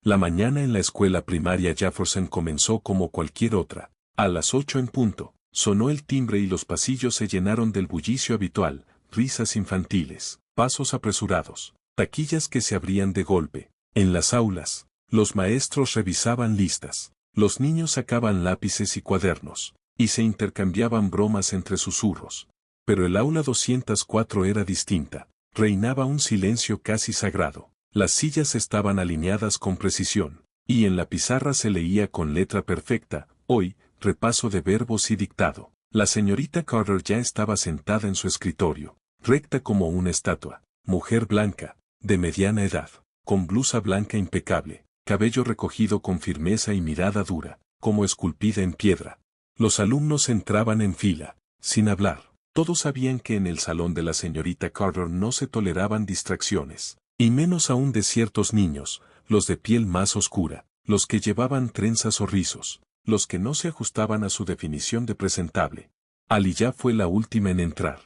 La mañana en la escuela primaria Jefferson comenzó como cualquier otra. A las 8 en punto, sonó el timbre y los pasillos se llenaron del bullicio habitual, risas infantiles, pasos apresurados, taquillas que se abrían de golpe. En las aulas, los maestros revisaban listas, los niños sacaban lápices y cuadernos, y se intercambiaban bromas entre susurros. Pero el aula 204 era distinta. Reinaba un silencio casi sagrado. Las sillas estaban alineadas con precisión, y en la pizarra se leía con letra perfecta, hoy, repaso de verbos y dictado. La señorita Carter ya estaba sentada en su escritorio, recta como una estatua, mujer blanca, de mediana edad, con blusa blanca impecable, cabello recogido con firmeza y mirada dura, como esculpida en piedra. Los alumnos entraban en fila, sin hablar. Todos sabían que en el salón de la señorita Carter no se toleraban distracciones, y menos aún de ciertos niños, los de piel más oscura, los que llevaban trenzas o rizos, los que no se ajustaban a su definición de presentable. Aliyah fue la última en entrar.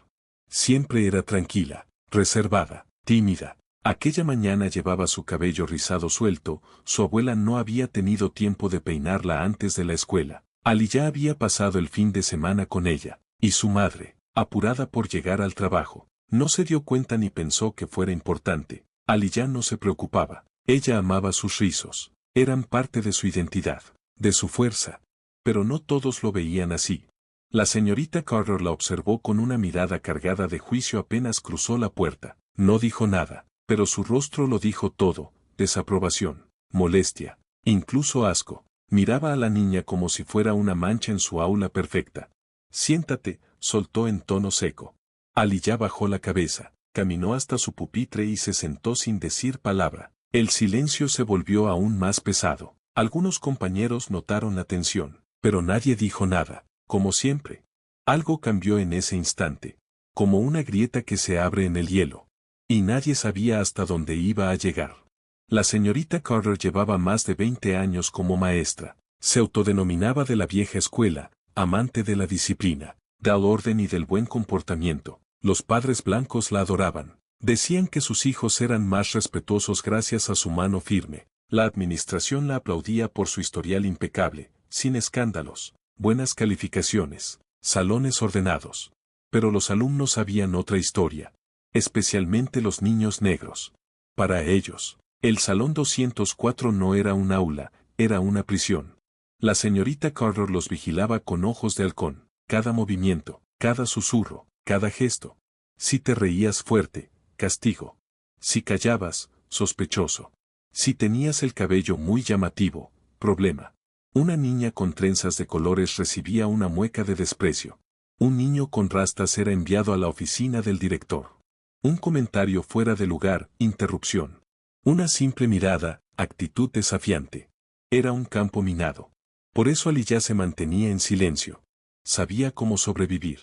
Siempre era tranquila, reservada, tímida. Aquella mañana llevaba su cabello rizado suelto, su abuela no había tenido tiempo de peinarla antes de la escuela. Aliyah había pasado el fin de semana con ella, y su madre, apurada por llegar al trabajo, no se dio cuenta ni pensó que fuera importante. Aliyah no se preocupaba. Ella amaba sus rizos. Eran parte de su identidad, de su fuerza. Pero no todos lo veían así. La señorita Carter la observó con una mirada cargada de juicio apenas cruzó la puerta. No dijo nada, pero su rostro lo dijo todo: desaprobación, molestia, incluso asco. Miraba a la niña como si fuera una mancha en su aula perfecta. Siéntate, soltó en tono seco. Aliyah bajó la cabeza, caminó hasta su pupitre y se sentó sin decir palabra. El silencio se volvió aún más pesado. Algunos compañeros notaron la tensión, pero nadie dijo nada, como siempre. Algo cambió en ese instante, como una grieta que se abre en el hielo. Y nadie sabía hasta dónde iba a llegar. La señorita Carter llevaba más de 20 años como maestra. Se autodenominaba de la vieja escuela, amante de la disciplina, del orden y del buen comportamiento. Los padres blancos la adoraban. Decían que sus hijos eran más respetuosos gracias a su mano firme. La administración la aplaudía por su historial impecable, sin escándalos, buenas calificaciones, salones ordenados. Pero los alumnos sabían otra historia, especialmente los niños negros. Para ellos, el salón 204 no era un aula, era una prisión. La señorita Carter los vigilaba con ojos de halcón, cada movimiento, cada susurro, cada gesto. Si te reías fuerte, castigo. Si callabas, sospechoso. Si tenías el cabello muy llamativo, problema. Una niña con trenzas de colores recibía una mueca de desprecio. Un niño con rastas era enviado a la oficina del director. Un comentario fuera de lugar, interrupción. Una simple mirada, actitud desafiante. Era un campo minado. Por eso Aliyah se mantenía en silencio. Sabía cómo sobrevivir.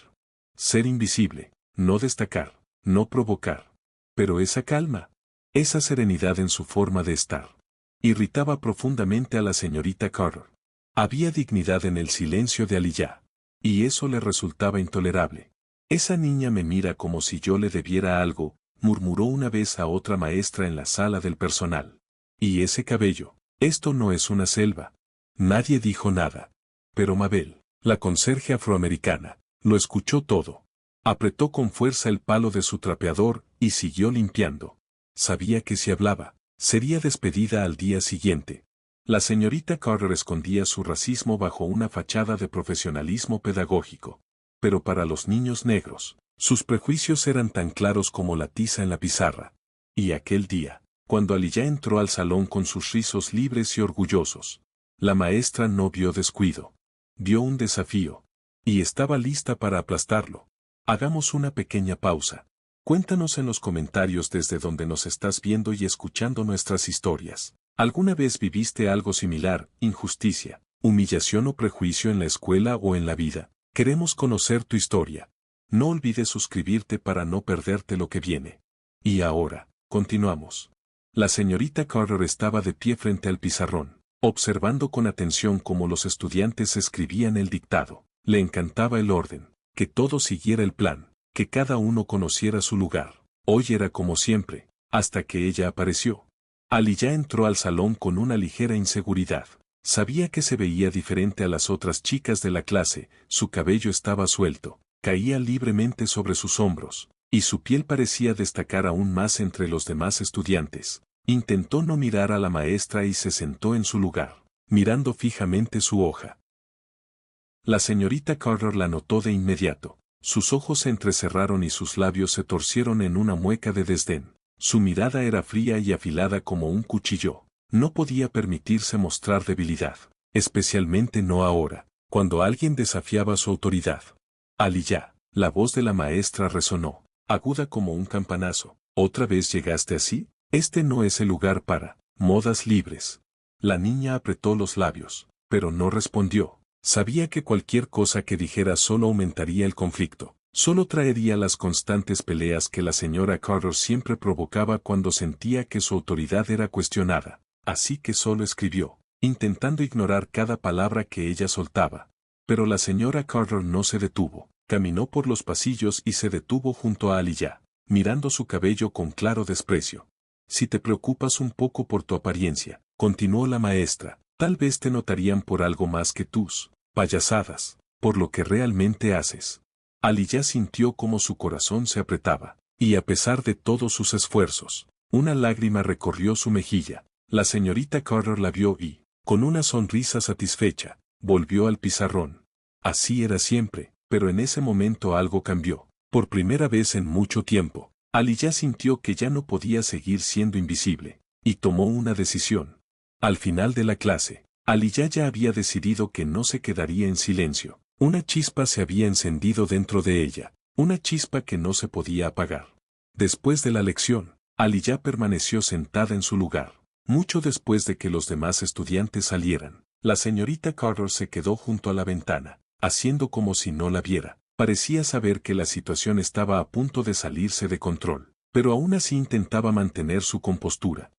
Ser invisible, no destacar, no provocar. Pero esa calma, esa serenidad en su forma de estar, irritaba profundamente a la señorita Carter. Había dignidad en el silencio de Aliyah, y eso le resultaba intolerable. Esa niña me mira como si yo le debiera algo, murmuró una vez a otra maestra en la sala del personal. Y ese cabello, esto no es una selva. Nadie dijo nada. Pero Mabel, la conserje afroamericana, lo escuchó todo. Apretó con fuerza el palo de su trapeador y siguió limpiando. Sabía que si hablaba, sería despedida al día siguiente. La señorita Carter escondía su racismo bajo una fachada de profesionalismo pedagógico. Pero para los niños negros, sus prejuicios eran tan claros como la tiza en la pizarra. Y aquel día, cuando Aliyah entró al salón con sus rizos libres y orgullosos, la maestra no vio descuido. Vio un desafío. Y estaba lista para aplastarlo. Hagamos una pequeña pausa. Cuéntanos en los comentarios desde donde nos estás viendo y escuchando nuestras historias. ¿Alguna vez viviste algo similar, injusticia, humillación o prejuicio en la escuela o en la vida? Queremos conocer tu historia. No olvides suscribirte para no perderte lo que viene. Y ahora, continuamos. La señorita Carter estaba de pie frente al pizarrón, observando con atención cómo los estudiantes escribían el dictado. Le encantaba el orden, que todo siguiera el plan, que cada uno conociera su lugar. Hoy era como siempre, hasta que ella apareció. Ali ya entró al salón con una ligera inseguridad. Sabía que se veía diferente a las otras chicas de la clase, su cabello estaba suelto, caía libremente sobre sus hombros, y su piel parecía destacar aún más entre los demás estudiantes. Intentó no mirar a la maestra y se sentó en su lugar, mirando fijamente su hoja. La señorita Carter la notó de inmediato. Sus ojos se entrecerraron y sus labios se torcieron en una mueca de desdén. Su mirada era fría y afilada como un cuchillo. No podía permitirse mostrar debilidad, especialmente no ahora, cuando alguien desafiaba su autoridad. Ali ya, la voz de la maestra resonó, aguda como un campanazo. ¿Otra vez llegaste así? Este no es el lugar para modas libres. La niña apretó los labios, pero no respondió. Sabía que cualquier cosa que dijera solo aumentaría el conflicto, solo traería las constantes peleas que la señora Carter siempre provocaba cuando sentía que su autoridad era cuestionada. Así que solo escribió, intentando ignorar cada palabra que ella soltaba. Pero la señora Carter no se detuvo, caminó por los pasillos y se detuvo junto a Ali ya, mirando su cabello con claro desprecio. Si te preocupas un poco por tu apariencia, continuó la maestra, tal vez te notarían por algo más que tus payasadas, por lo que realmente haces. Ali ya sintió como su corazón se apretaba, y a pesar de todos sus esfuerzos, una lágrima recorrió su mejilla. La señorita Carter la vio y, con una sonrisa satisfecha, volvió al pizarrón. Así era siempre, pero en ese momento algo cambió. Por primera vez en mucho tiempo, Ali ya sintió que ya no podía seguir siendo invisible, y tomó una decisión. Al final de la clase, Ali ya había decidido que no se quedaría en silencio. Una chispa se había encendido dentro de ella, una chispa que no se podía apagar. Después de la lección, Ali ya permaneció sentada en su lugar. Mucho después de que los demás estudiantes salieran, la señorita Carter se quedó junto a la ventana, haciendo como si no la viera. Parecía saber que la situación estaba a punto de salirse de control, pero aún así intentaba mantener su compostura.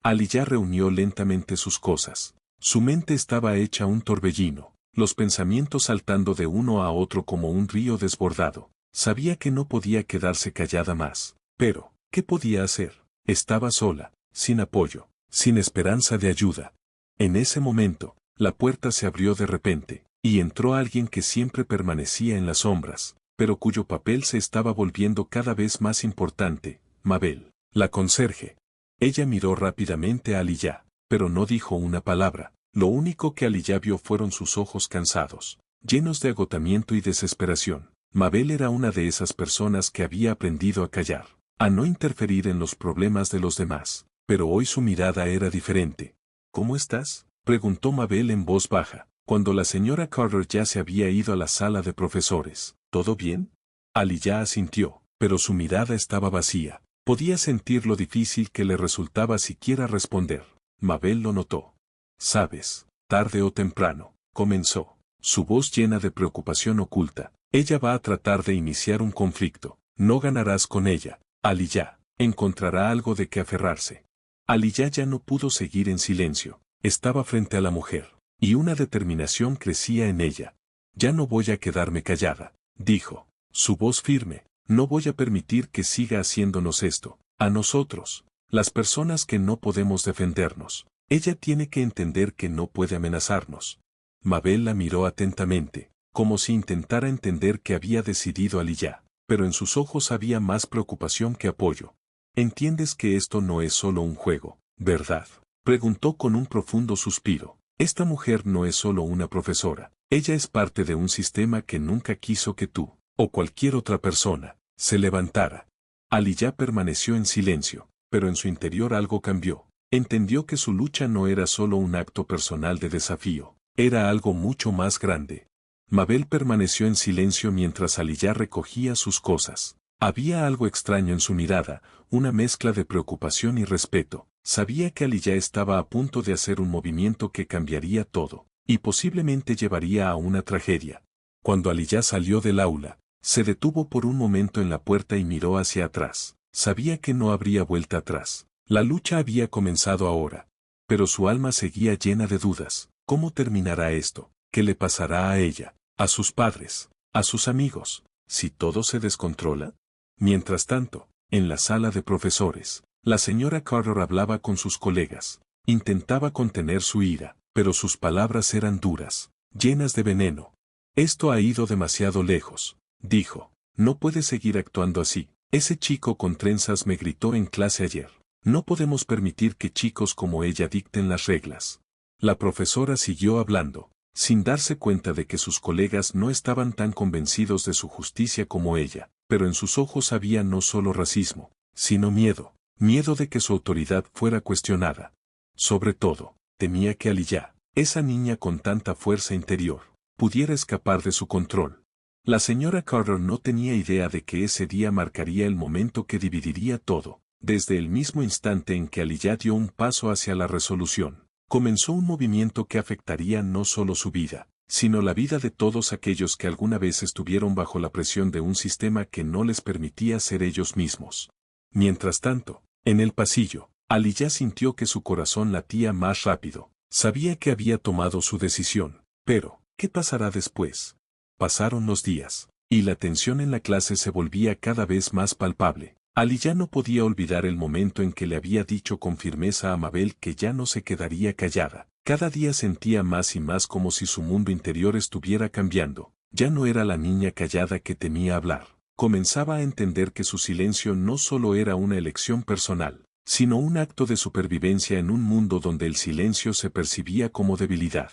Ali ya reunió lentamente sus cosas. Su mente estaba hecha un torbellino, los pensamientos saltando de uno a otro como un río desbordado. Sabía que no podía quedarse callada más, pero, ¿qué podía hacer? Estaba sola, sin apoyo, sin esperanza de ayuda. En ese momento, la puerta se abrió de repente, y entró alguien que siempre permanecía en las sombras, pero cuyo papel se estaba volviendo cada vez más importante, Mabel, la conserje. Ella miró rápidamente a Ali ya, pero no dijo una palabra. Lo único que Ali ya vio fueron sus ojos cansados, llenos de agotamiento y desesperación. Mabel era una de esas personas que había aprendido a callar, a no interferir en los problemas de los demás, pero hoy su mirada era diferente. ¿Cómo estás?, preguntó Mabel en voz baja, cuando la señora Carter ya se había ido a la sala de profesores. ¿Todo bien? Ali ya asintió, pero su mirada estaba vacía. Podía sentir lo difícil que le resultaba siquiera responder. Mabel lo notó. Sabes, tarde o temprano, comenzó, su voz llena de preocupación oculta. Ella va a tratar de iniciar un conflicto. No ganarás con ella. Ali ya encontrará algo de que aferrarse. Ali ya no pudo seguir en silencio. Estaba frente a la mujer, y una determinación crecía en ella. Ya no voy a quedarme callada, dijo, su voz firme. No voy a permitir que siga haciéndonos esto, a nosotros, las personas que no podemos defendernos. Ella tiene que entender que no puede amenazarnos. Mabel la miró atentamente, como si intentara entender qué había decidido Ali ya, pero en sus ojos había más preocupación que apoyo. ¿Entiendes que esto no es solo un juego, verdad?, preguntó con un profundo suspiro. Esta mujer no es solo una profesora, ella es parte de un sistema que nunca quiso que tú, o cualquier otra persona, se levantara. Ali ya permaneció en silencio, pero en su interior algo cambió. Entendió que su lucha no era solo un acto personal de desafío, era algo mucho más grande. Mabel permaneció en silencio mientras Ali ya recogía sus cosas. Había algo extraño en su mirada, una mezcla de preocupación y respeto. Sabía que Ali ya estaba a punto de hacer un movimiento que cambiaría todo, y posiblemente llevaría a una tragedia. Cuando Ali ya salió del aula, se detuvo por un momento en la puerta y miró hacia atrás. Sabía que no habría vuelta atrás. La lucha había comenzado ahora. Pero su alma seguía llena de dudas. ¿Cómo terminará esto? ¿Qué le pasará a ella, a sus padres, a sus amigos, si todo se descontrola? Mientras tanto, en la sala de profesores, La señora Carter hablaba con sus colegas. Intentaba contener su ira, pero sus palabras eran duras, llenas de veneno. Esto ha ido demasiado lejos, dijo. No puede seguir actuando así. Ese chico con trenzas me gritó en clase ayer. No podemos permitir que chicos como ella dicten las reglas. La profesora siguió hablando, sin darse cuenta de que sus colegas no estaban tan convencidos de su justicia como ella, pero en sus ojos había no solo racismo, sino miedo, miedo de que su autoridad fuera cuestionada. Sobre todo, temía que Aliyah, esa niña con tanta fuerza interior, pudiera escapar de su control. La señora Carter no tenía idea de que ese día marcaría el momento que dividiría todo. Desde el mismo instante en que Aliyah dio un paso hacia la resolución, comenzó un movimiento que afectaría no solo su vida, sino la vida de todos aquellos que alguna vez estuvieron bajo la presión de un sistema que no les permitía ser ellos mismos. Mientras tanto, en el pasillo, Aliyah sintió que su corazón latía más rápido. Sabía que había tomado su decisión, pero, ¿qué pasará después? Pasaron los días, y la tensión en la clase se volvía cada vez más palpable. Aliyah no podía olvidar el momento en que le había dicho con firmeza a Mabel que ya no se quedaría callada. Cada día sentía más y más como si su mundo interior estuviera cambiando. Ya no era la niña callada que temía hablar. Comenzaba a entender que su silencio no solo era una elección personal, sino un acto de supervivencia en un mundo donde el silencio se percibía como debilidad.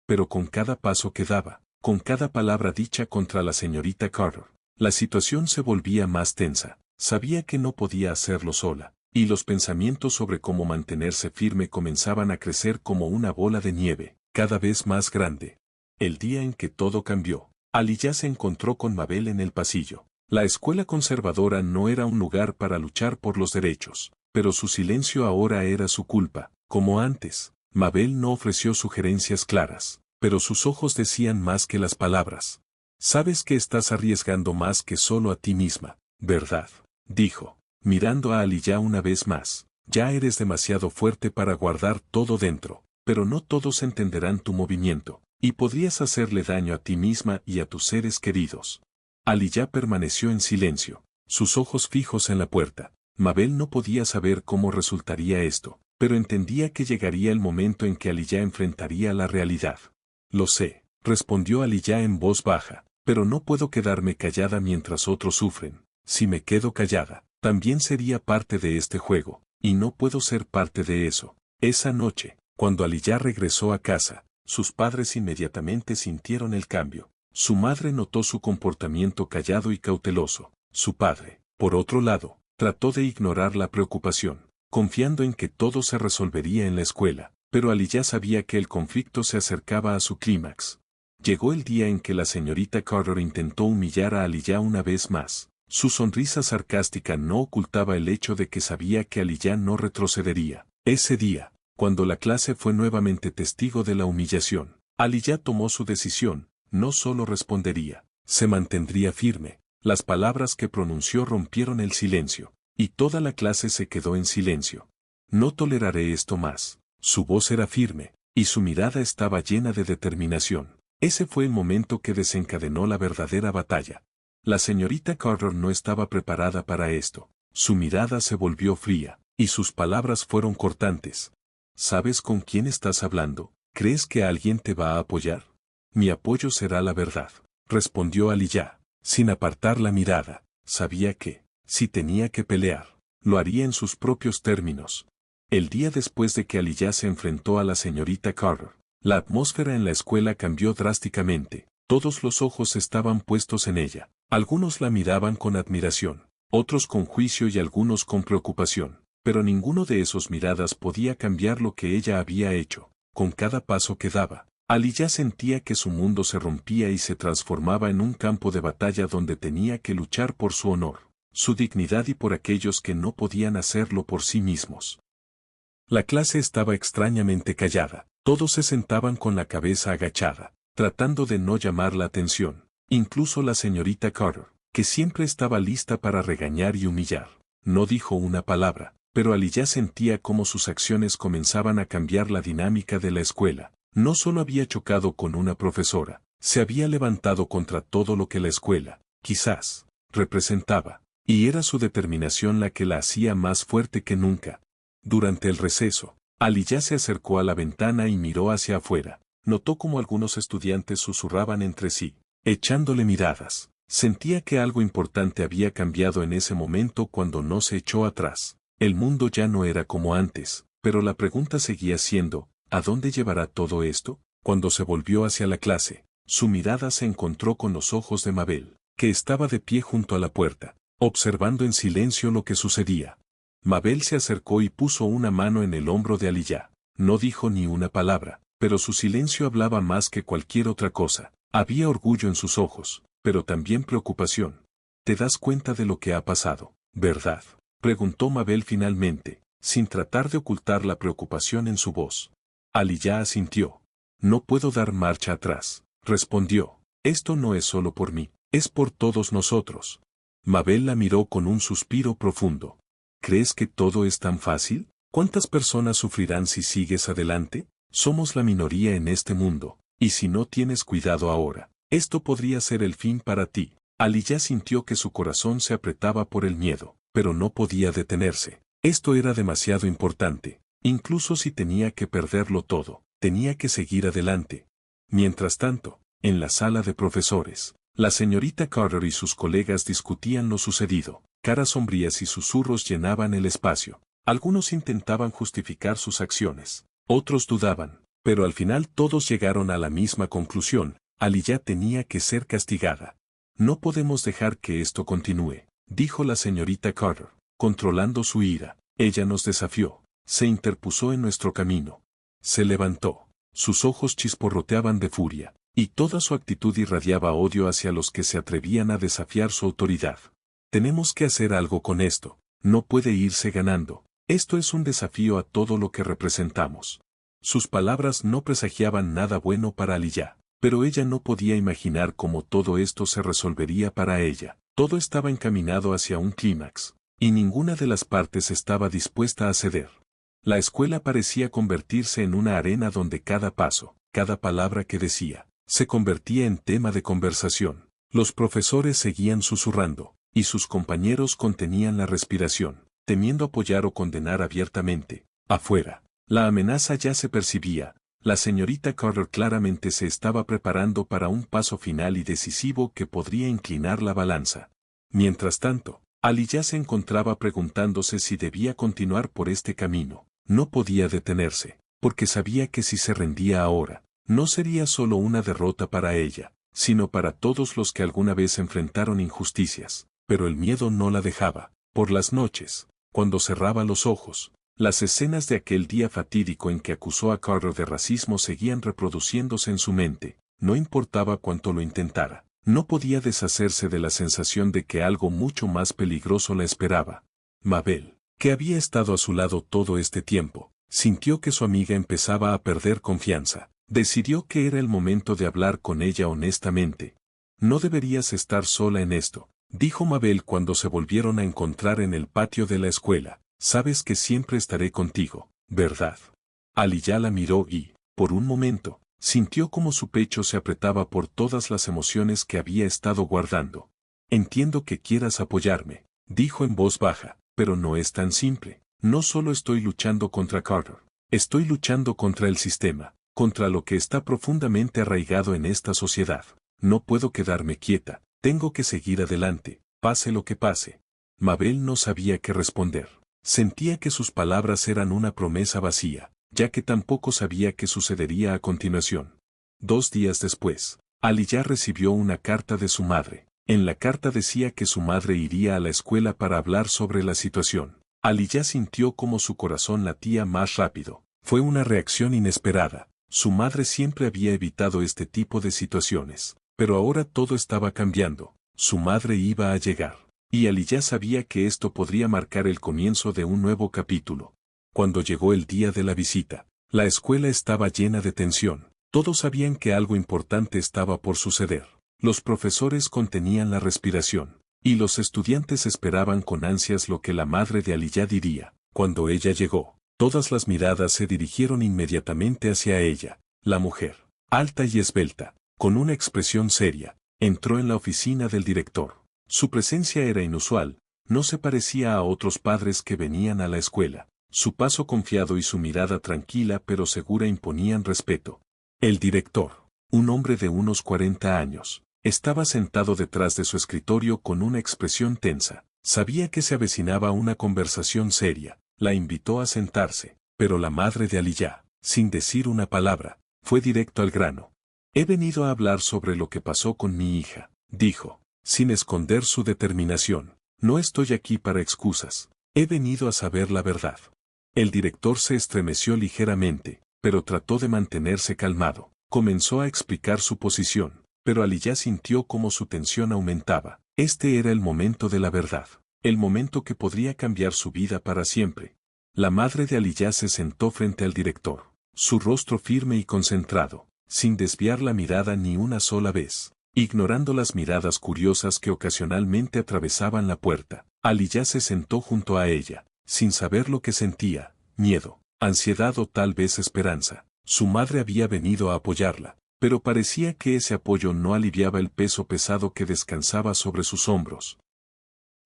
Pero con cada paso que daba, con cada palabra dicha contra la señorita Carter, la situación se volvía más tensa. Sabía que no podía hacerlo sola, y los pensamientos sobre cómo mantenerse firme comenzaban a crecer como una bola de nieve, cada vez más grande. El día en que todo cambió, Aliyah se encontró con Mabel en el pasillo. La escuela conservadora no era un lugar para luchar por los derechos, pero su silencio ahora era su culpa. Como antes, Mabel no ofreció sugerencias claras, pero sus ojos decían más que las palabras. Sabes que estás arriesgando más que solo a ti misma, ¿verdad? Dijo, mirando a Aliyah una vez más. Ya eres demasiado fuerte para guardar todo dentro, pero no todos entenderán tu movimiento, y podrías hacerle daño a ti misma y a tus seres queridos. Aliyah permaneció en silencio, sus ojos fijos en la puerta. Mabel no podía saber cómo resultaría esto, pero entendía que llegaría el momento en que Aliyah enfrentaría la realidad. Lo sé, respondió Aliyah en voz baja, pero no puedo quedarme callada mientras otros sufren. Si me quedo callada, también sería parte de este juego, y no puedo ser parte de eso. Esa noche, cuando Aliyah regresó a casa, sus padres inmediatamente sintieron el cambio. Su madre notó su comportamiento callado y cauteloso. Su padre, por otro lado, trató de ignorar la preocupación, confiando en que todo se resolvería en la escuela, pero Aliyah sabía que el conflicto se acercaba a su clímax. Llegó el día en que la señorita Carter intentó humillar a Aliyah una vez más. Su sonrisa sarcástica no ocultaba el hecho de que sabía que Aliyah no retrocedería. Ese día, cuando la clase fue nuevamente testigo de la humillación, Aliyah tomó su decisión. No solo respondería, se mantendría firme. Las palabras que pronunció rompieron el silencio, y toda la clase se quedó en silencio. No toleraré esto más. Su voz era firme, y su mirada estaba llena de determinación. Ese fue el momento que desencadenó la verdadera batalla. La señorita Carter no estaba preparada para esto. Su mirada se volvió fría, y sus palabras fueron cortantes. ¿Sabes con quién estás hablando? ¿Crees que alguien te va a apoyar? Mi apoyo será la verdad, respondió Aliyah, sin apartar la mirada. Sabía que, si tenía que pelear, lo haría en sus propios términos. El día después de que Aliyah se enfrentó a la señorita Carter, la atmósfera en la escuela cambió drásticamente. Todos los ojos estaban puestos en ella. Algunos la miraban con admiración, otros con juicio y algunos con preocupación, pero ninguno de esos miradas podía cambiar lo que ella había hecho. Con cada paso que daba, Aliyah sentía que su mundo se rompía y se transformaba en un campo de batalla donde tenía que luchar por su honor, su dignidad y por aquellos que no podían hacerlo por sí mismos. La clase estaba extrañamente callada, todos se sentaban con la cabeza agachada, tratando de no llamar la atención. Incluso la señorita Carter, que siempre estaba lista para regañar y humillar, no dijo una palabra, pero Aliyah sentía cómo sus acciones comenzaban a cambiar la dinámica de la escuela. No solo había chocado con una profesora, se había levantado contra todo lo que la escuela, quizás, representaba. Y era su determinación la que la hacía más fuerte que nunca. Durante el receso, Aliyah se acercó a la ventana y miró hacia afuera. Notó como algunos estudiantes susurraban entre sí, echándole miradas. Sentía que algo importante había cambiado en ese momento cuando no se echó atrás. El mundo ya no era como antes, pero la pregunta seguía siendo, ¿a dónde llevará todo esto? Cuando se volvió hacia la clase, su mirada se encontró con los ojos de Mabel, que estaba de pie junto a la puerta, observando en silencio lo que sucedía. Mabel se acercó y puso una mano en el hombro de Aliyah. No dijo ni una palabra, pero su silencio hablaba más que cualquier otra cosa. Había orgullo en sus ojos, pero también preocupación. ¿Te das cuenta de lo que ha pasado, verdad?, preguntó Mabel finalmente, sin tratar de ocultar la preocupación en su voz. Aliyah asintió. No puedo dar marcha atrás, respondió. Esto no es solo por mí, es por todos nosotros. Mabel la miró con un suspiro profundo. ¿Crees que todo es tan fácil? ¿Cuántas personas sufrirán si sigues adelante? Somos la minoría en este mundo, y si no tienes cuidado ahora, esto podría ser el fin para ti. Aliyah sintió que su corazón se apretaba por el miedo, pero no podía detenerse. Esto era demasiado importante. Incluso si tenía que perderlo todo, tenía que seguir adelante. Mientras tanto, en la sala de profesores, la señorita Carter y sus colegas discutían lo sucedido. Caras sombrías y susurros llenaban el espacio. Algunos intentaban justificar sus acciones, otros dudaban, pero al final todos llegaron a la misma conclusión: Aliyah tenía que ser castigada. No podemos dejar que esto continúe, dijo la señorita Carter, controlando su ira. Ella nos desafió, se interpuso en nuestro camino. Se levantó, sus ojos chisporroteaban de furia, y toda su actitud irradiaba odio hacia los que se atrevían a desafiar su autoridad. Tenemos que hacer algo con esto, no puede irse ganando. Esto es un desafío a todo lo que representamos. Sus palabras no presagiaban nada bueno para Aliyah, pero ella no podía imaginar cómo todo esto se resolvería para ella. Todo estaba encaminado hacia un clímax, y ninguna de las partes estaba dispuesta a ceder. La escuela parecía convertirse en una arena donde cada paso, cada palabra que decía, se convertía en tema de conversación. Los profesores seguían susurrando, y sus compañeros contenían la respiración, temiendo apoyar o condenar abiertamente. Afuera, la amenaza ya se percibía. La señorita Carter claramente se estaba preparando para un paso final y decisivo que podría inclinar la balanza. Mientras tanto, Aliyah se encontraba preguntándose si debía continuar por este camino. No podía detenerse, porque sabía que si se rendía ahora, no sería solo una derrota para ella, sino para todos los que alguna vez enfrentaron injusticias. Pero el miedo no la dejaba. Por las noches, cuando cerraba los ojos, las escenas de aquel día fatídico en que acusó a Carter de racismo seguían reproduciéndose en su mente. No importaba cuánto lo intentara, no podía deshacerse de la sensación de que algo mucho más peligroso la esperaba. Mabel, que había estado a su lado todo este tiempo, sintió que su amiga empezaba a perder confianza. Decidió que era el momento de hablar con ella honestamente. No deberías estar sola en esto, dijo Mabel cuando se volvieron a encontrar en el patio de la escuela. Sabes que siempre estaré contigo, ¿verdad? Aliyah la miró y, por un momento, sintió como su pecho se apretaba por todas las emociones que había estado guardando. Entiendo que quieras apoyarme, dijo en voz baja, pero no es tan simple. No solo estoy luchando contra Carter, estoy luchando contra el sistema, contra lo que está profundamente arraigado en esta sociedad. No puedo quedarme quieta, tengo que seguir adelante, pase lo que pase. Mabel no sabía qué responder. Sentía que sus palabras eran una promesa vacía, ya que tampoco sabía qué sucedería a continuación. 2 días después, Aliyah recibió una carta de su madre. En la carta decía que su madre iría a la escuela para hablar sobre la situación. Aliyah sintió como su corazón latía más rápido. Fue una reacción inesperada. Su madre siempre había evitado este tipo de situaciones, pero ahora todo estaba cambiando. Su madre iba a llegar. Y Aliyah sabía que esto podría marcar el comienzo de un nuevo capítulo. Cuando llegó el día de la visita, la escuela estaba llena de tensión. Todos sabían que algo importante estaba por suceder. Los profesores contenían la respiración, y los estudiantes esperaban con ansias lo que la madre de Aliyah diría. Cuando ella llegó, todas las miradas se dirigieron inmediatamente hacia ella. La mujer, alta y esbelta, con una expresión seria, entró en la oficina del director. Su presencia era inusual, No se parecía a otros padres que venían a la escuela. Su paso confiado y su mirada tranquila pero segura imponían respeto. El director, un hombre de unos 40 años, estaba sentado detrás de su escritorio con una expresión tensa. Sabía que se avecinaba una conversación seria. La invitó a sentarse, pero la madre de Aliyah, sin decir una palabra, fue directo al grano. He venido a hablar sobre lo que pasó con mi hija, dijo, sin esconder su determinación. No estoy aquí para excusas. He venido a saber la verdad. El director se estremeció ligeramente, pero trató de mantenerse calmado. Comenzó a explicar su posición, pero Aliyah sintió como su tensión aumentaba. Este era el momento de la verdad, el momento que podría cambiar su vida para siempre. La madre de Aliyah se sentó frente al director, su rostro firme y concentrado, sin desviar la mirada ni una sola vez, ignorando las miradas curiosas que ocasionalmente atravesaban la puerta. Aliyah se sentó junto a ella, sin saber lo que sentía, miedo, ansiedad o tal vez esperanza. Su madre había venido a apoyarla, pero parecía que ese apoyo no aliviaba el peso pesado que descansaba sobre sus hombros.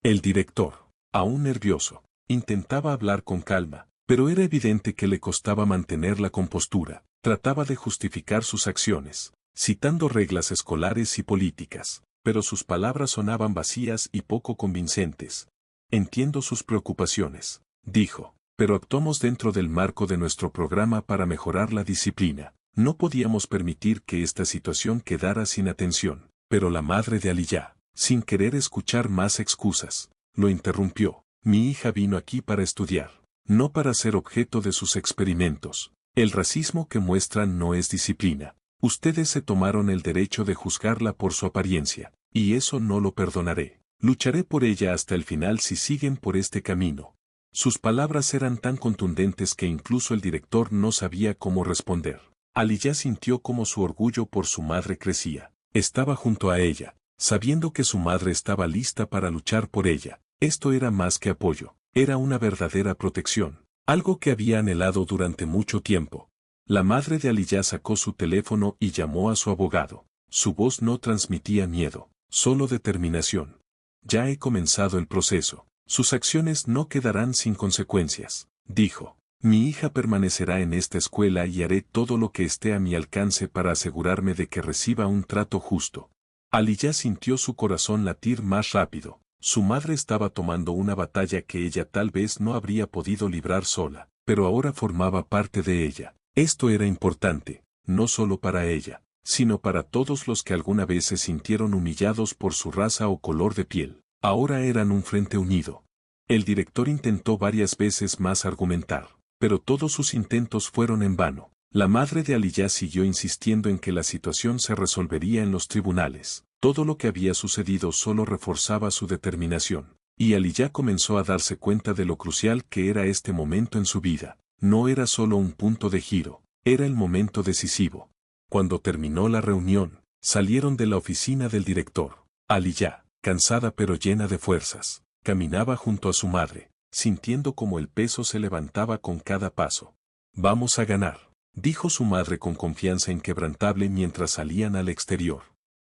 El director, aún nervioso, intentaba hablar con calma, pero era evidente que le costaba mantener la compostura. Trataba de justificar sus acciones, citando reglas escolares y políticas, pero sus palabras sonaban vacías y poco convincentes. Entiendo sus preocupaciones, dijo, pero actuamos dentro del marco de nuestro programa para mejorar la disciplina. No podíamos permitir que esta situación quedara sin atención, pero la madre de Aliyah, sin querer escuchar más excusas, lo interrumpió. Mi hija vino aquí para estudiar, no para ser objeto de sus experimentos. El racismo que muestran no es disciplina. Ustedes se tomaron el derecho de juzgarla por su apariencia, y eso no lo perdonaré. Lucharé por ella hasta el final si siguen por este camino. Sus palabras eran tan contundentes que incluso el director no sabía cómo responder. Aliyah sintió como su orgullo por su madre crecía. Estaba junto a ella, sabiendo que su madre estaba lista para luchar por ella. Esto era más que apoyo, era una verdadera protección, algo que había anhelado durante mucho tiempo. La madre de Aliyah sacó su teléfono y llamó a su abogado. Su voz no transmitía miedo, solo determinación. Ya he comenzado el proceso. Sus acciones no quedarán sin consecuencias, dijo. Mi hija permanecerá en esta escuela y haré todo lo que esté a mi alcance para asegurarme de que reciba un trato justo. Aliyah sintió su corazón latir más rápido. Su madre estaba tomando una batalla que ella tal vez no habría podido librar sola, pero ahora formaba parte de ella. Esto era importante, no solo para ella, sino para todos los que alguna vez se sintieron humillados por su raza o color de piel. Ahora eran un frente unido. El director intentó varias veces más argumentar, pero todos sus intentos fueron en vano. La madre de Aliyah siguió insistiendo en que la situación se resolvería en los tribunales. Todo lo que había sucedido solo reforzaba su determinación, y Aliyah comenzó a darse cuenta de lo crucial que era este momento en su vida. No era solo un punto de giro, era el momento decisivo. Cuando terminó la reunión, salieron de la oficina del director. Aliyah, cansada pero llena de fuerzas, caminaba junto a su madre, sintiendo como el peso se levantaba con cada paso. Vamos a ganar, dijo su madre con confianza inquebrantable mientras salían al exterior.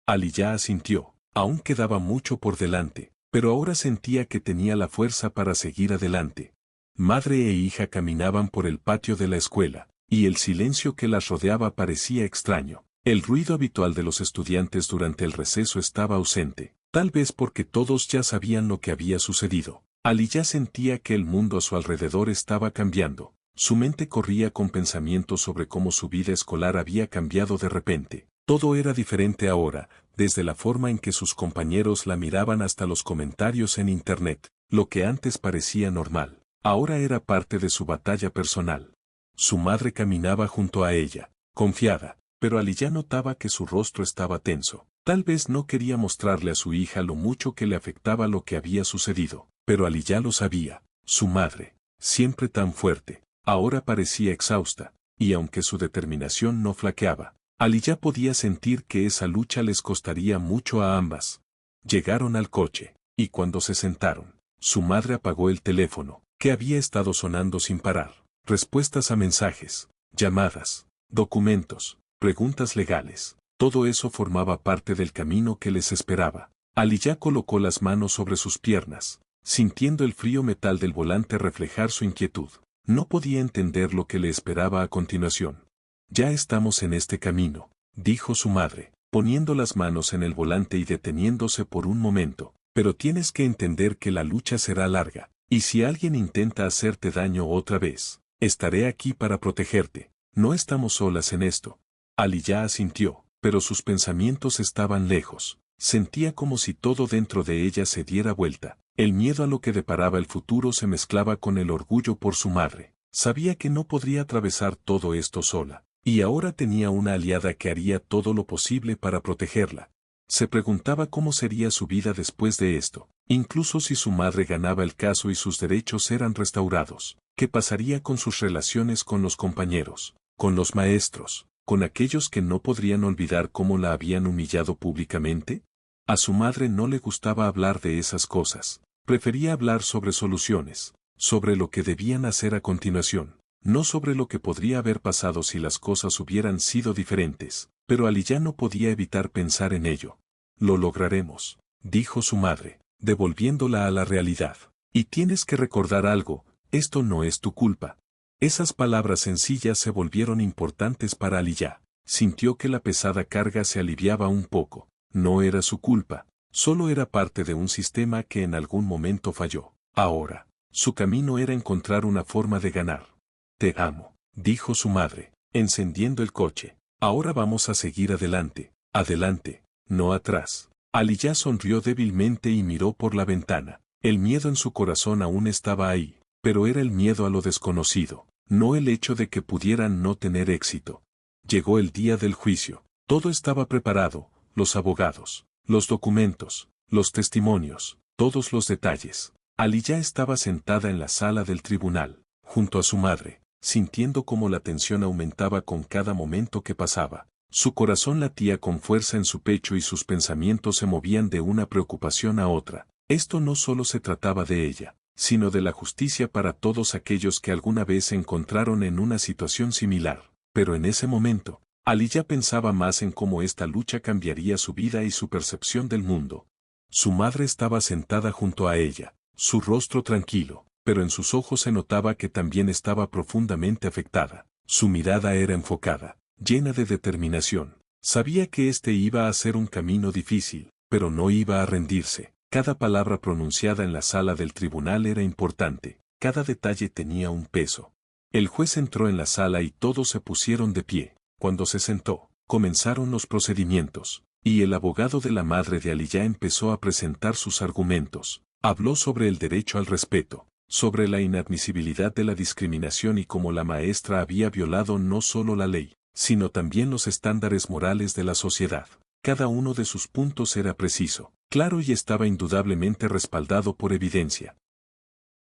Aliyah asintió, aún quedaba mucho por delante, pero ahora sentía que tenía la fuerza para seguir adelante. Madre e hija caminaban por el patio de la escuela, y el silencio que las rodeaba parecía extraño. El ruido habitual de los estudiantes durante el receso estaba ausente, tal vez porque todos ya sabían lo que había sucedido. Aliyah sentía que el mundo a su alrededor estaba cambiando. Su mente corría con pensamientos sobre cómo su vida escolar había cambiado de repente. Todo era diferente ahora, desde la forma en que sus compañeros la miraban hasta los comentarios en Internet. Lo que antes parecía normal, ahora era parte de su batalla personal. Su madre caminaba junto a ella, confiada, pero Aliyah notaba que su rostro estaba tenso. Tal vez no quería mostrarle a su hija lo mucho que le afectaba lo que había sucedido, pero Aliyah lo sabía. Su madre, siempre tan fuerte, ahora parecía exhausta, y aunque su determinación no flaqueaba, Aliyah podía sentir que esa lucha les costaría mucho a ambas. Llegaron al coche, y cuando se sentaron, su madre apagó el teléfono, que había estado sonando sin parar. Respuestas a mensajes, llamadas, documentos, preguntas legales, todo eso formaba parte del camino que les esperaba. Aliyah colocó las manos sobre sus piernas, sintiendo el frío metal del volante reflejar su inquietud. No podía entender lo que le esperaba a continuación. Ya estamos en este camino, dijo su madre, poniendo las manos en el volante y deteniéndose por un momento. Pero tienes que entender que la lucha será larga, y si alguien intenta hacerte daño otra vez, estaré aquí para protegerte. No estamos solas en esto. Aliyah asintió, pero sus pensamientos estaban lejos. Sentía como si todo dentro de ella se diera vuelta. El miedo a lo que deparaba el futuro se mezclaba con el orgullo por su madre. Sabía que no podría atravesar todo esto sola, y ahora tenía una aliada que haría todo lo posible para protegerla. Se preguntaba cómo sería su vida después de esto, incluso si su madre ganaba el caso y sus derechos eran restaurados. ¿Qué pasaría con sus relaciones con los compañeros, con los maestros, con aquellos que no podrían olvidar cómo la habían humillado públicamente? A su madre no le gustaba hablar de esas cosas. Prefería hablar sobre soluciones, sobre lo que debían hacer a continuación, no sobre lo que podría haber pasado si las cosas hubieran sido diferentes. Pero Aliyah no podía evitar pensar en ello. Lo lograremos, dijo su madre, devolviéndola a la realidad. Y tienes que recordar algo, esto no es tu culpa. Esas palabras sencillas se volvieron importantes para Aliyah. Sintió que la pesada carga se aliviaba un poco. No era su culpa, solo era parte de un sistema que en algún momento falló. Ahora, su camino era encontrar una forma de ganar. Te amo, dijo su madre, encendiendo el coche. Ahora vamos a seguir adelante, adelante, no atrás. Aliyah sonrió débilmente y miró por la ventana. El miedo en su corazón aún estaba ahí, pero era el miedo a lo desconocido, no el hecho de que pudieran no tener éxito. Llegó el día del juicio. Todo estaba preparado, los abogados, los documentos, los testimonios, todos los detalles. Aliyah estaba sentada en la sala del tribunal, junto a su madre, sintiendo cómo la tensión aumentaba con cada momento que pasaba. Su corazón latía con fuerza en su pecho y sus pensamientos se movían de una preocupación a otra. Esto no solo se trataba de ella, sino de la justicia para todos aquellos que alguna vez se encontraron en una situación similar. Pero en ese momento, Aliyah pensaba más en cómo esta lucha cambiaría su vida y su percepción del mundo. Su madre estaba sentada junto a ella, su rostro tranquilo, pero en sus ojos se notaba que también estaba profundamente afectada. Su mirada era enfocada, llena de determinación. Sabía que este iba a ser un camino difícil, pero no iba a rendirse. Cada palabra pronunciada en la sala del tribunal era importante, cada detalle tenía un peso. El juez entró en la sala y todos se pusieron de pie. Cuando se sentó, comenzaron los procedimientos, y el abogado de la madre de Aliyah empezó a presentar sus argumentos. Habló sobre el derecho al respeto, sobre la inadmisibilidad de la discriminación y cómo la maestra había violado no solo la ley, sino también los estándares morales de la sociedad. Cada uno de sus puntos era preciso, claro y estaba indudablemente respaldado por evidencia.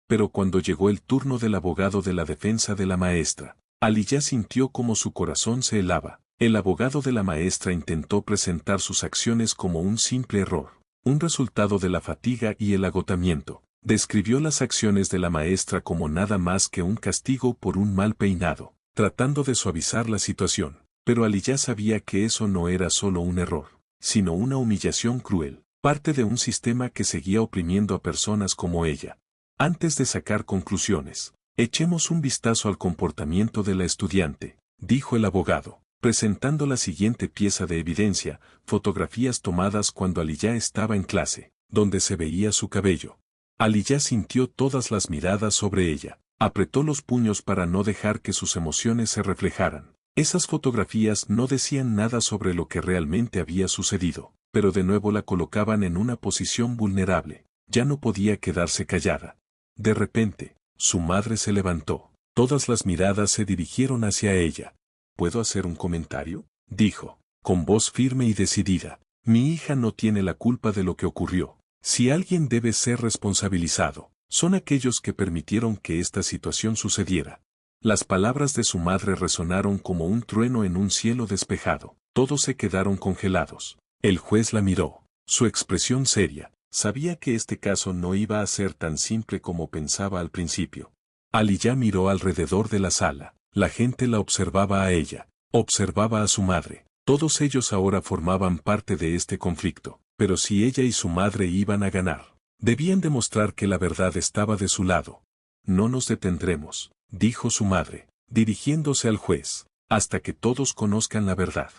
Pero cuando llegó el turno del abogado de la defensa de la maestra, Aliyah sintió como su corazón se helaba. El abogado de la maestra intentó presentar sus acciones como un simple error, un resultado de la fatiga y el agotamiento. Describió las acciones de la maestra como nada más que un castigo por un mal peinado, tratando de suavizar la situación. Pero Aliyah sabía que eso no era solo un error, sino una humillación cruel, parte de un sistema que seguía oprimiendo a personas como ella. Antes de sacar conclusiones, echemos un vistazo al comportamiento de la estudiante, dijo el abogado, presentando la siguiente pieza de evidencia, fotografías tomadas cuando Aliyah estaba en clase, donde se veía su cabello. Aliyah sintió todas las miradas sobre ella, apretó los puños para no dejar que sus emociones se reflejaran. Esas fotografías no decían nada sobre lo que realmente había sucedido, pero de nuevo la colocaban en una posición vulnerable. Ya no podía quedarse callada. De repente, su madre se levantó. Todas las miradas se dirigieron hacia ella. ¿Puedo hacer un comentario?, dijo, con voz firme y decidida. Mi hija no tiene la culpa de lo que ocurrió. Si alguien debe ser responsabilizado, son aquellos que permitieron que esta situación sucediera. Las palabras de su madre resonaron como un trueno en un cielo despejado. Todos se quedaron congelados. El juez la miró, su expresión seria. Sabía que este caso no iba a ser tan simple como pensaba al principio. Aliyah miró alrededor de la sala. La gente la observaba a ella, observaba a su madre. Todos ellos ahora formaban parte de este conflicto. Pero si ella y su madre iban a ganar, Debían demostrar que la verdad estaba de su lado. No nos detendremos, dijo su madre, dirigiéndose al juez, hasta que todos conozcan la verdad.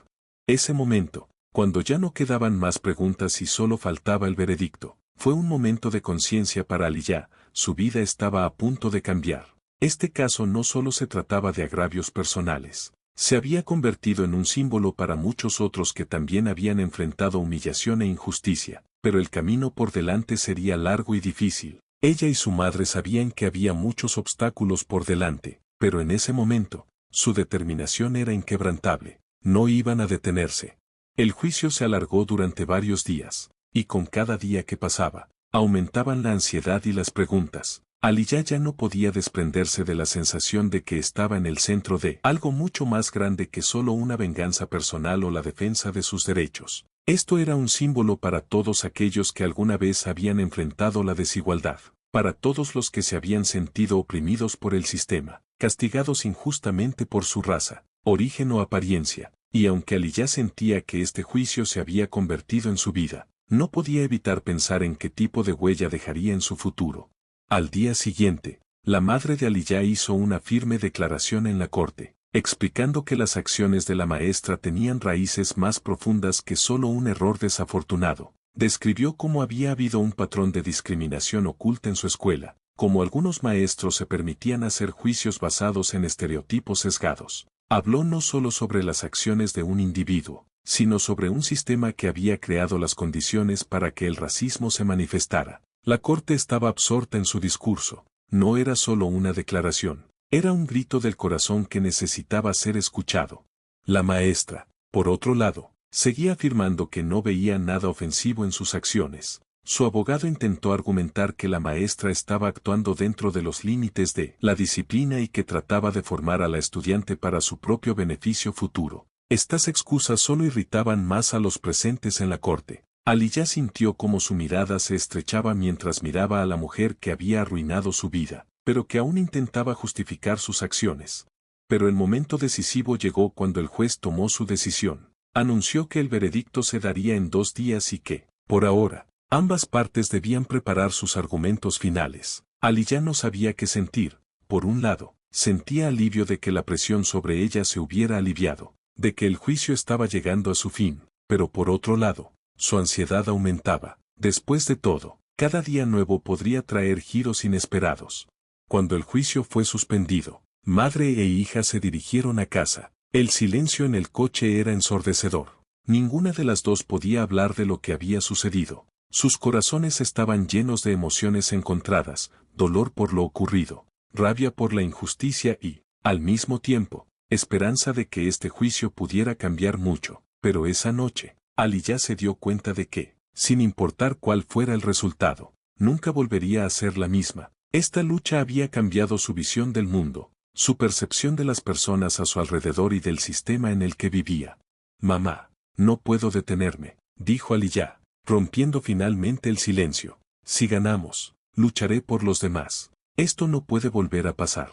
Ese momento, cuando ya no quedaban más preguntas y solo faltaba el veredicto, fue un momento de conciencia para Aliyah. Su vida estaba a punto de cambiar. Este caso no solo se trataba de agravios personales. Se había convertido en un símbolo para muchos otros que también habían enfrentado humillación e injusticia, pero el camino por delante sería largo y difícil. Ella y su madre sabían que había muchos obstáculos por delante, pero en ese momento, su determinación era inquebrantable. No iban a detenerse. El juicio se alargó durante varios días, y con cada día que pasaba, aumentaban la ansiedad y las preguntas. Aliyah ya no podía desprenderse de la sensación de que estaba en el centro de algo mucho más grande que solo una venganza personal o la defensa de sus derechos. Esto era un símbolo para todos aquellos que alguna vez habían enfrentado la desigualdad, para todos los que se habían sentido oprimidos por el sistema, castigados injustamente por su raza, origen o apariencia, y aunque Aliyah sentía que este juicio se había convertido en su vida, no podía evitar pensar en qué tipo de huella dejaría en su futuro. Al día siguiente, la madre de Aliyah hizo una firme declaración en la corte, explicando que las acciones de la maestra tenían raíces más profundas que solo un error desafortunado. Describió cómo había habido un patrón de discriminación oculta en su escuela, cómo algunos maestros se permitían hacer juicios basados en estereotipos sesgados. Habló no solo sobre las acciones de un individuo, sino sobre un sistema que había creado las condiciones para que el racismo se manifestara. La corte estaba absorta en su discurso. No era solo una declaración, era un grito del corazón que necesitaba ser escuchado. La maestra, por otro lado, seguía afirmando que no veía nada ofensivo en sus acciones. Su abogado intentó argumentar que la maestra estaba actuando dentro de los límites de la disciplina y que trataba de formar a la estudiante para su propio beneficio futuro. Estas excusas solo irritaban más a los presentes en la corte. Aliyah sintió como su mirada se estrechaba mientras miraba a la mujer que había arruinado su vida, pero que aún intentaba justificar sus acciones. Pero el momento decisivo llegó cuando el juez tomó su decisión. Anunció que el veredicto se daría en 2 días y que, por ahora, ambas partes debían preparar sus argumentos finales. Aliyah no sabía qué sentir. Por un lado, sentía alivio de que la presión sobre ella se hubiera aliviado, de que el juicio estaba llegando a su fin, pero por otro lado, su ansiedad aumentaba. Después de todo, cada día nuevo podría traer giros inesperados. Cuando el juicio fue suspendido, madre e hija se dirigieron a casa. El silencio en el coche era ensordecedor. Ninguna de las dos podía hablar de lo que había sucedido. Sus corazones estaban llenos de emociones encontradas, dolor por lo ocurrido, rabia por la injusticia y, al mismo tiempo, esperanza de que este juicio pudiera cambiar mucho. Pero esa noche, Aliyah se dio cuenta de que, sin importar cuál fuera el resultado, nunca volvería a ser la misma. Esta lucha había cambiado su visión del mundo, su percepción de las personas a su alrededor y del sistema en el que vivía. Mamá, no puedo detenerme, dijo Aliyah, rompiendo finalmente el silencio. Si ganamos, lucharé por los demás. Esto no puede volver a pasar.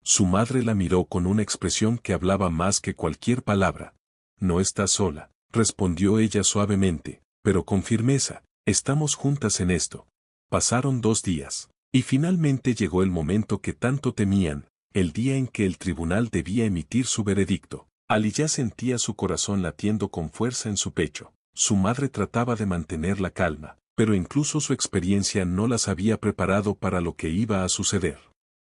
Su madre la miró con una expresión que hablaba más que cualquier palabra. No estás sola, respondió ella suavemente, pero con firmeza. Estamos juntas en esto. Pasaron 2 días, y finalmente llegó el momento que tanto temían, el día en que el tribunal debía emitir su veredicto. Aliyah sentía su corazón latiendo con fuerza en su pecho. Su madre trataba de mantener la calma, pero incluso su experiencia no las había preparado para lo que iba a suceder.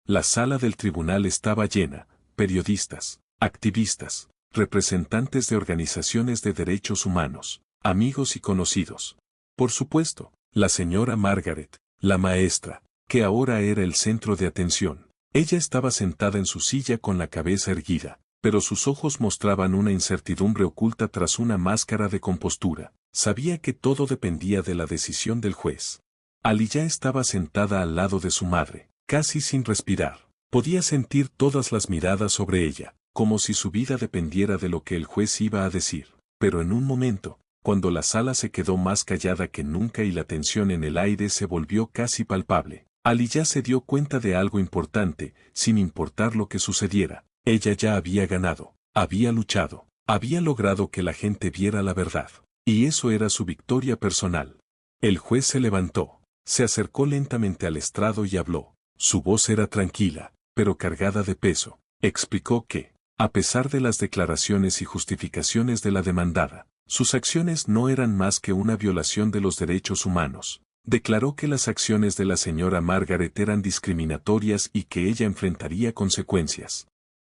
La sala del tribunal estaba llena, periodistas, activistas, representantes de organizaciones de derechos humanos, amigos y conocidos. Por supuesto, la señora Margaret, la maestra, que ahora era el centro de atención. Ella estaba sentada en su silla con la cabeza erguida, pero sus ojos mostraban una incertidumbre oculta tras una máscara de compostura. Sabía que todo dependía de la decisión del juez. Aliyah estaba sentada al lado de su madre, casi sin respirar. Podía sentir todas las miradas sobre ella, como si su vida dependiera de lo que el juez iba a decir. Pero en un momento, cuando la sala se quedó más callada que nunca y la tensión en el aire se volvió casi palpable, Aliyah se dio cuenta de algo importante. Sin importar lo que sucediera, ella ya había ganado, había luchado, había logrado que la gente viera la verdad. Y eso era su victoria personal. El juez se levantó. Se acercó lentamente al estrado y habló. Su voz era tranquila, pero cargada de peso. Explicó que, a pesar de las declaraciones y justificaciones de la demandada, sus acciones no eran más que una violación de los derechos humanos. Declaró que las acciones de la señora Margaret eran discriminatorias y que ella enfrentaría consecuencias.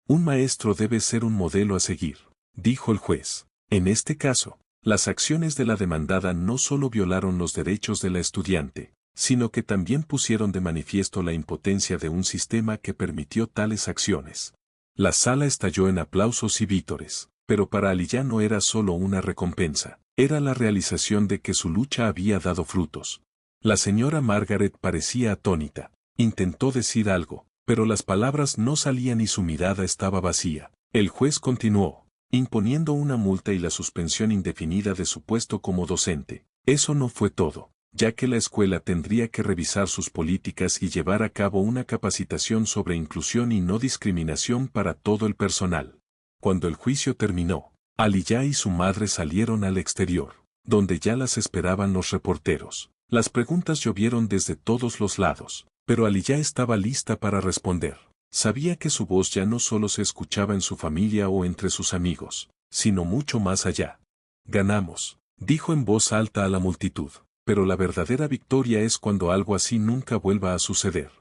Un maestro debe ser un modelo a seguir, dijo el juez. En este caso, las acciones de la demandada no solo violaron los derechos de la estudiante, sino que también pusieron de manifiesto la impotencia de un sistema que permitió tales acciones. La sala estalló en aplausos y vítores, pero para Aliyah no era solo una recompensa, era la realización de que su lucha había dado frutos. La señora Margaret parecía atónita, intentó decir algo, pero las palabras no salían y su mirada estaba vacía. El juez continuó, imponiendo una multa y la suspensión indefinida de su puesto como docente. Eso no fue todo, ya que la escuela tendría que revisar sus políticas y llevar a cabo una capacitación sobre inclusión y no discriminación para todo el personal. Cuando el juicio terminó, Aliyah y su madre salieron al exterior, donde ya las esperaban los reporteros. Las preguntas llovieron desde todos los lados, pero Aliyah estaba lista para responder. Sabía que su voz ya no solo se escuchaba en su familia o entre sus amigos, sino mucho más allá. Ganamos, dijo en voz alta a la multitud, pero la verdadera victoria es cuando algo así nunca vuelva a suceder.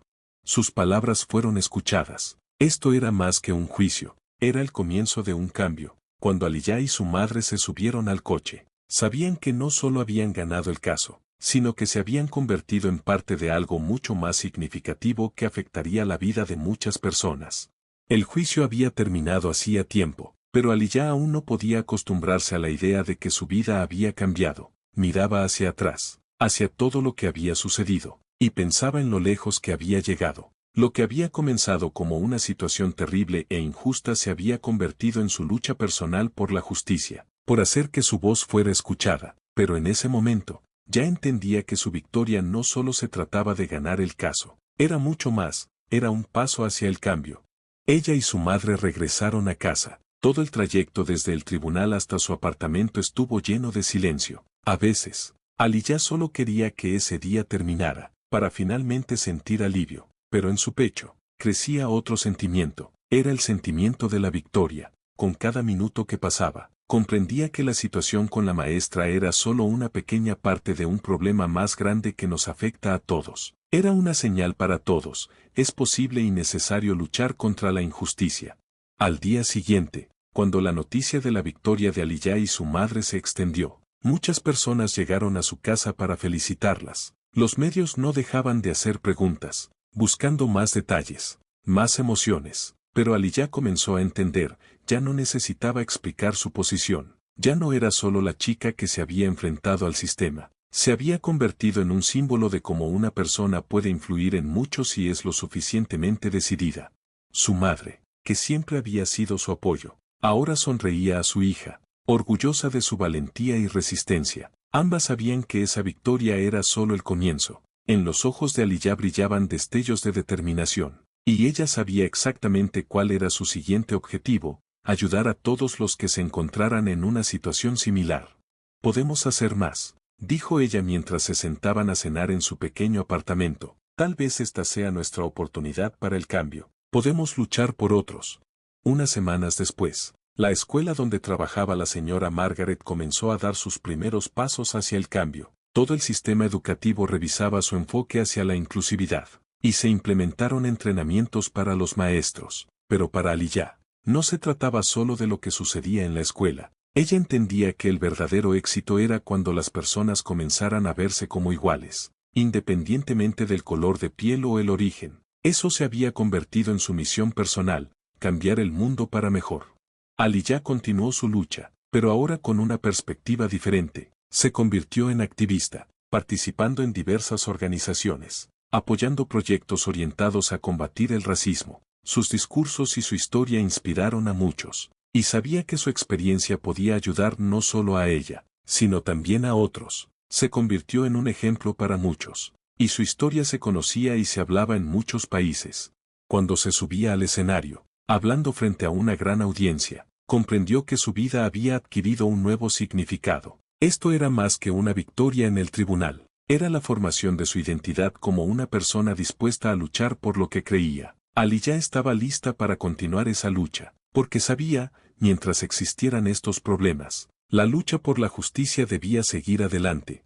Sus palabras fueron escuchadas. Esto era más que un juicio, era el comienzo de un cambio. Cuando Aliyah y su madre se subieron al coche, sabían que no solo habían ganado el caso, sino que se habían convertido en parte de algo mucho más significativo que afectaría la vida de muchas personas. El juicio había terminado hacía tiempo, pero Aliyah aún no podía acostumbrarse a la idea de que su vida había cambiado. Miraba hacia atrás, hacia todo lo que había sucedido, y pensaba en lo lejos que había llegado. Lo que había comenzado como una situación terrible e injusta se había convertido en su lucha personal por la justicia, por hacer que su voz fuera escuchada, pero en ese momento, ya entendía que su victoria no solo se trataba de ganar el caso, era mucho más, era un paso hacia el cambio. Ella y su madre regresaron a casa. Todo el trayecto desde el tribunal hasta su apartamento estuvo lleno de silencio. A veces, Aliyah solo quería que ese día terminara, para finalmente sentir alivio, pero en su pecho, crecía otro sentimiento, era el sentimiento de la victoria. Con cada minuto que pasaba, comprendía que la situación con la maestra era solo una pequeña parte de un problema más grande que nos afecta a todos. Era una señal para todos, es posible y necesario luchar contra la injusticia. Al día siguiente, cuando la noticia de la victoria de Aliyah y su madre se extendió, muchas personas llegaron a su casa para felicitarlas. Los medios no dejaban de hacer preguntas, buscando más detalles, más emociones, pero Aliyah comenzó a entender, ya no necesitaba explicar su posición, ya no era solo la chica que se había enfrentado al sistema, se había convertido en un símbolo de cómo una persona puede influir en muchos si es lo suficientemente decidida. Su madre, que siempre había sido su apoyo, ahora sonreía a su hija, orgullosa de su valentía y resistencia. Ambas sabían que esa victoria era solo el comienzo. En los ojos de Aliyah brillaban destellos de determinación, y ella sabía exactamente cuál era su siguiente objetivo: ayudar a todos los que se encontraran en una situación similar. Podemos hacer más, dijo ella mientras se sentaban a cenar en su pequeño apartamento. Tal vez esta sea nuestra oportunidad para el cambio. Podemos luchar por otros. Unas semanas después, la escuela donde trabajaba la señora Margaret comenzó a dar sus primeros pasos hacia el cambio. Todo el sistema educativo revisaba su enfoque hacia la inclusividad, y se implementaron entrenamientos para los maestros. Pero para Aliyah, no se trataba solo de lo que sucedía en la escuela. Ella entendía que el verdadero éxito era cuando las personas comenzaran a verse como iguales, independientemente del color de piel o el origen. Eso se había convertido en su misión personal: cambiar el mundo para mejor. Aliyah continuó su lucha, pero ahora con una perspectiva diferente. Se convirtió en activista, participando en diversas organizaciones, apoyando proyectos orientados a combatir el racismo. Sus discursos y su historia inspiraron a muchos, y sabía que su experiencia podía ayudar no solo a ella, sino también a otros. Se convirtió en un ejemplo para muchos, y su historia se conocía y se hablaba en muchos países. Cuando se subía al escenario, hablando frente a una gran audiencia, comprendió que su vida había adquirido un nuevo significado. Esto era más que una victoria en el tribunal, Era la formación de su identidad como una persona dispuesta a luchar por lo que creía. Aliyah estaba lista para continuar esa lucha, porque sabía, mientras existieran estos problemas, la lucha por la justicia debía seguir adelante.